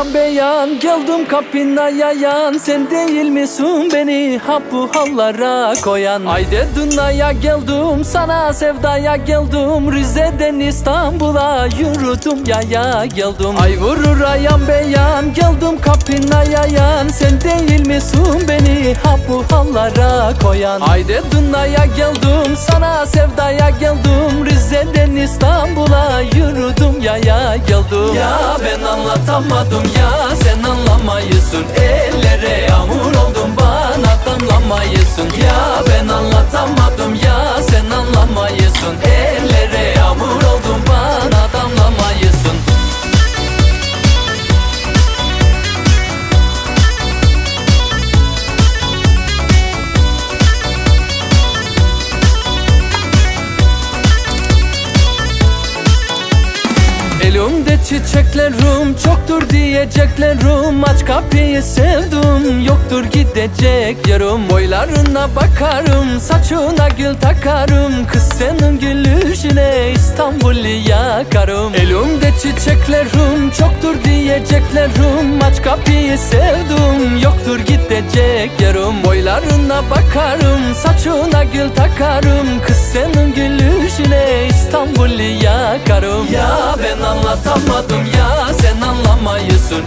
ayan beyan, geldim kapına yayan. Sen değil misin beni ha bu hallara koyan? Haydi dünyaya geldim, sana sevdaya geldim. Rize'den İstanbul'a yürüdüm yaya geldim. Ay vurur ayan beyan, geldim kapına yayan. Sen değil misin beni ha bu hallara koyan? Haydi dünyaya geldim, sana sevdaya geldim. Rize'den İstanbul'a yürüdüm yaya geldim. Ya ben anlatamadım ya sen anlamayısın. Ellere yağmur oldum bana damlamayısın. Ya ben anlatamadım ya sen anlamayısın. Ellere yağmur oldum bana damlamayısın. Elimde çiçeklerim çoktur diyeceklerim. Aç kapıyı sevdim yoktur gidecek yarım. Boylarına bakarım saçına gül takarım. Kız senin gülüşüne İstanbul'u yakarım. Elimde çiçeklerim çoktur diyeceklerim. Aç kapıyı sevdim yoktur gidecek yarım. Boylarına bakarım saçına gül takarım. Kız senin gülüşüne İstanbul'u yakarım. Ya ben anlatamadım ya sen anlamayısın.